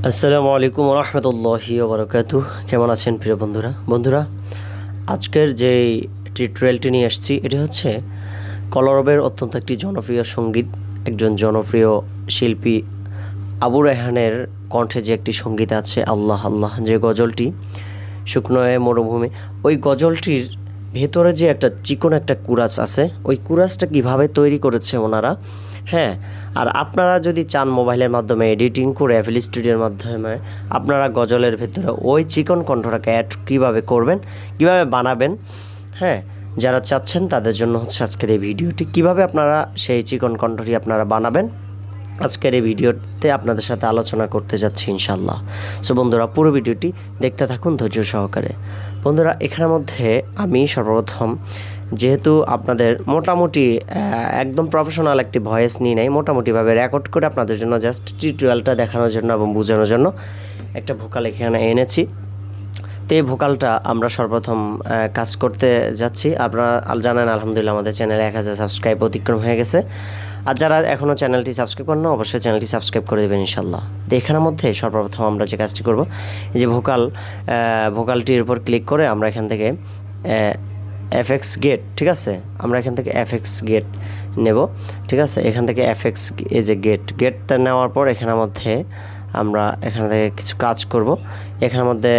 আসসালামু আলাইকুম রহমতুল্লাহি ওবরাকাতুহ। কেমন আছেন প্রিয় বন্ধুরা, আজকের যে টিউটোরিয়ালটি নিয়ে আসছি এটি হচ্ছে কলরবের অত্যন্ত একটি জনপ্রিয় সঙ্গীত, একজন জনপ্রিয় শিল্পী আবু রায়হানের কণ্ঠে যে একটি সঙ্গীত আছে আল্লাহ আল্লাহ, যে গজলটি শুকনো মরুভূমি, ওই গজলটির ভেতরে যে একটা চিকন একটা কুরাস আছে, ওই কুরাসটা কিভাবে তৈরি করেছে ওনারা। হ্যাঁ, আর আপনারা যদি চান মোবাইলের মাধ্যমে এডিটিং করে FL Studioর মাধ্যমে আপনারা গজলের ভেতরে ওই চিকন কণ্ঠটাকে অ্যাড কীভাবে করবেন, কিভাবে বানাবেন, হ্যাঁ, যারা চাচ্ছেন তাদের জন্য হচ্ছে আজকের এই ভিডিওটি। কিভাবে আপনারা সেই চিকন কণ্ঠটি আপনারা বানাবেন আজকের এই ভিডিওতে আপনাদের সাথে আলোচনা করতে যাচ্ছি ইনশাল্লাহ। সো বন্ধুরা, পুরো ভিডিওটি দেখতে থাকুন ধৈর্য সহকারে। বন্ধুরা, এখানের মধ্যে আমি সর্বপ্রথম, যেহেতু আপনাদের মোটামুটি একদম প্রফেশনাল একটি ভয়েস নিয়ে নেই, মোটামুটিভাবে রেকর্ড করে আপনাদের জন্য জাস্ট টিউটোরিয়ালটা দেখানোর জন্য এবং বোঝানোর জন্য একটা ভোকাল এখানে এনেছি। তো এই ভোকালটা আমরা সর্বপ্রথম কাজ করতে যাচ্ছি। আপনারা জানেন আলহামদুলিল্লাহ আমাদের চ্যানেলে 1000 সাবস্ক্রাইব অতিক্রম হয়ে গেছে। আর যারা এখনও চ্যানেলটি সাবস্ক্রাইব করেন না, অবশ্যই চ্যানেলটি সাবস্ক্রাইব করে দেবেন ইনশাল্লাহ। তো এখানের মধ্যে সর্বপ্রথম আমরা যে কাজটি করব, এই যে ভোকালটির উপর ক্লিক করে আমরা এখান থেকে FX গেট, ঠিক আছে, আমরা এখান থেকে FX গেট নেব, ঠিক আছে। এখান থেকে FX এই যে গেটটা নেওয়ার পর এখানের মধ্যে আমরা এখান থেকে কিছু কাজ করব। এখানের মধ্যে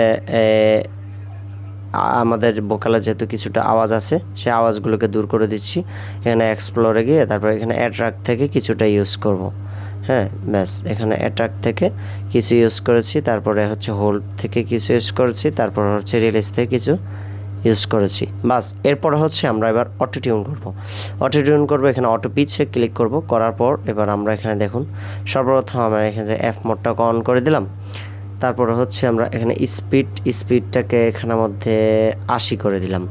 আমাদের ভোকালে যেহেতু কিছুটা আওয়াজ আছে, সেই আওয়াজগুলোকে দূর করে দিচ্ছি। এখানে এক্সপ্লোরে গিয়ে তারপর এখানে অ্যাট্রাক্ট থেকে কিছুটা ইউজ করব। হ্যাঁ, ব্যাস, এখানে অ্যাট্রাক্ট থেকে কিছু ইউজ করেছি, তারপরে হচ্ছে হোল্ড থেকে কিছু ইউজ করেছি, তারপর হচ্ছে রিলিজ থেকে কিছু ইউজ করেছি, বাস। এরপর হচ্ছে আমরা এবার অটোটিউন করব। এখানে অটো পিচে ক্লিক করব, করার পর এবার আমরা এখানে দেখুন সর্বপ্রথম আমরা এখানে যে F মোডটাকে অন করে দিলাম। তারপরে হচ্ছে আমরা এখানে স্পিডটাকে এখানের মধ্যে 80 করে দিলাম।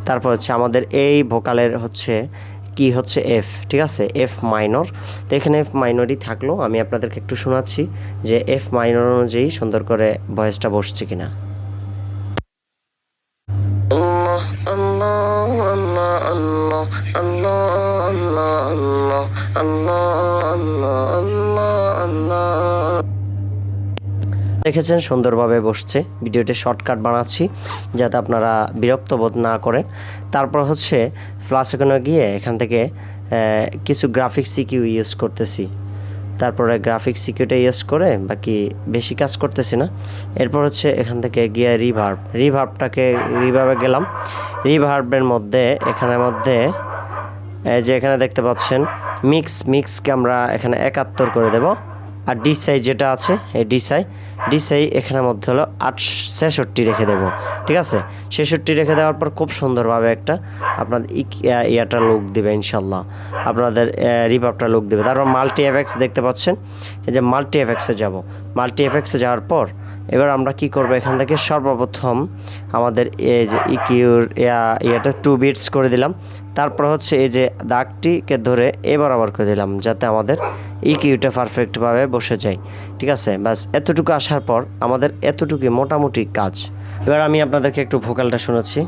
তারপর হচ্ছে আমাদের এই ভোকালের হচ্ছে কি হচ্ছে F, ঠিক আছে, F মাইনর। তো এখানে F মাইনরই থাকলো, আমি আপনাদেরকে একটু শোনাচ্ছি যে F মাইনর অনুযায়ী সুন্দর করে ভয়েসটা বসছে কিনা। দেখেছেন সুন্দরভাবে বসছে। ভিডিওটি শর্টকাট বানাচ্ছি যাতে আপনারা বিরক্ত বোধ না করেন। তারপর হচ্ছে প্লাস এখানে গিয়ে এখান থেকে কিছু গ্রাফিক্স সিকিউ ইউজ করতেছি। তারপরে গ্রাফিক্স সিকিউটা ইউজ করে বাকি বেশি কাজ করতেছি না। এরপর হচ্ছে এখান থেকে গিয়ে রিভার্বে গেলাম। রিভার্বের মধ্যে এখানের মধ্যে যে এখানে দেখতে পাচ্ছেন মিক্সকে আমরা এখানে 71 করে দেব। আর ডিসাই যেটা আছে এই ডিসাই এখানের মধ্যে হলো 66 রেখে দেব, ঠিক আছে। 66 রেখে দেওয়ার পর খুব সুন্দরভাবে একটা আপনাদের ইয়াটা লুক দেবে ইনশাল্লাহ, আপনাদের রিভার্বটা লুক দেবে। তারপর মাল্টি এফেক্টস দেখতে পাচ্ছেন, এই যে মাল্টি এফেক্টসে যাব। মাল্টি এফেক্টসে যাওয়ার পর এবার আমরা কি করব, এখান থেকে সর্বপ্রথম আমাদের এই যে ইকিউর ইয়াটা 2 বিটস করে দিলাম। তারপর হচ্ছে এই যে দাগটিকে ধরে এবার আবার করে দিলাম যাতে আমাদের ইকিউটা পারফেক্টভাবে বসে যায়, ঠিক আছে। ব্যাস, এতটুকু আসার পর আমাদের এতটুকুই মোটামুটি কাজ। এবার আমি আপনাদেরকে একটু ভোকালটা শোনাচ্ছি।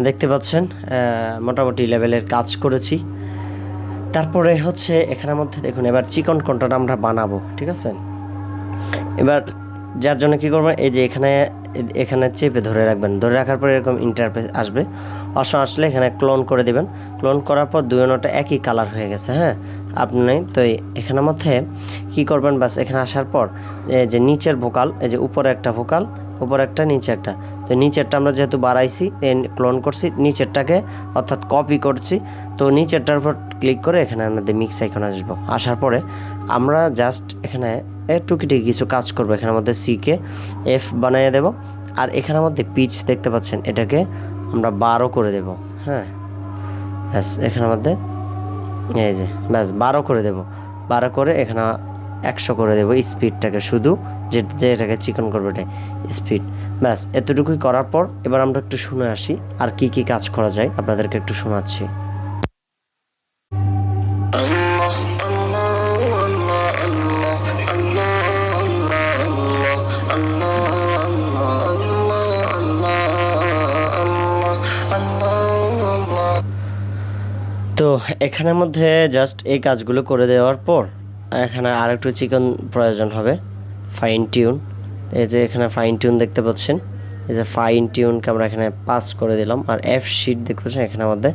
দেখতে পাচ্ছেন মোটামুটি লেভেলের কাজ করেছি। তারপরে হচ্ছে এখানের মধ্যে দেখুন এবার চিকন কণ্ঠটা আমরা বানাবো, ঠিক আছে। এবার যার জন্য কী করবেন, এই যে এখানে চেপে ধরে রাখবেন, ধরে রাখার পরে এরকম ইন্টারফেস আসবে। আসলে এখানে ক্লোন করে দিবেন। ক্লোন করার পর দুজনটা একই কালার হয়ে গেছে। হ্যাঁ, আপনি তো এখানের মধ্যে কী করবেন, বাস এখানে আসার পর এই যে নিচের ভোকাল, এই যে উপরে একটা ভোকাল, উপরে একটা নিচে একটা, তো নিচেরটা আমরা যেহেতু বাড়াইছি ক্লোন করছি, নিচেরটাকে অর্থাৎ কপি করছি, তো নিচেরটার উপর ক্লিক করে এখানে আমাদের মিক্স আইকন আসবো। আসার পরে আমরা জাস্ট এখানে টুকিটাকি কিছু কাজ করবো। এখানের মধ্যে সিকে F বানিয়ে দেব। আর এখানের মধ্যে পিচ দেখতে পাচ্ছেন, এটাকে আমরা 12 করে দেব। হ্যাঁ, ব্যাস, এখানের মধ্যে এই যে ব্যাস 12 করে দেব। 12 করে এখানে 100 করে দেবো স্পিডটাকে, শুধু যে এটাকে চিকন করবে এটাই স্পিড। ব্যাস, এতটুকুই করার পর এবার আমরা একটু শুনে আসি আর কি কাজ করা যায়, আপনাদেরকে একটু শোনাচ্ছি। এখানের মধ্যে জাস্ট এই কাজগুলো করে দেওয়ার পর এখানে আরেকটু চিকন প্রয়োজন হবে, ফাইন টিউন। এই যে এখানে ফাইন টিউন দেখতে পাচ্ছেন, এই যে ফাইন টিউনকে আমরা এখানে পাস করে দিলাম। আর এফ শিট দেখতে পাচ্ছেন এখানের মধ্যে,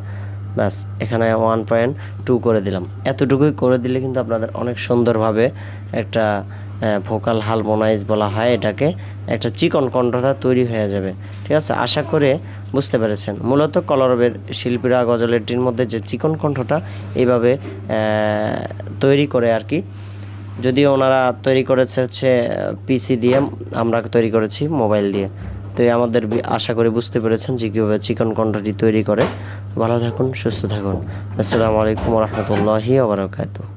ব্যাস এখানে 1.2 করে দিলাম। এতটুকুই করে দিলে কিন্তু আপনাদের অনেক সুন্দরভাবে একটা ভোকাল হারমোনাইজ বলা হয় এটাকে, একটা চিকন কণ্ঠটা তৈরি হয়ে যাবে। ঠিক আছে, আশা করে বুঝতে পেরেছেন। মূলত কলরবের শিল্পীরা গজলেরটির মধ্যে যে চিকন কণ্ঠটা এইভাবে তৈরি করে আর কি। যদিও ওনারা তৈরি করেছে হচ্ছে পিসি দিয়ে, আমরা তৈরি করেছি মোবাইল দিয়ে। তো আমাদের আশা করি বুঝতে পেরেছেন যে কীভাবে চিকন কণ্ঠটি তৈরি করে। ভালো থাকুন, সুস্থ থাকুন। আসসালামু আলাইকুম ওয়া রাহমাতুল্লাহি ওয়া বারাকাতুহু।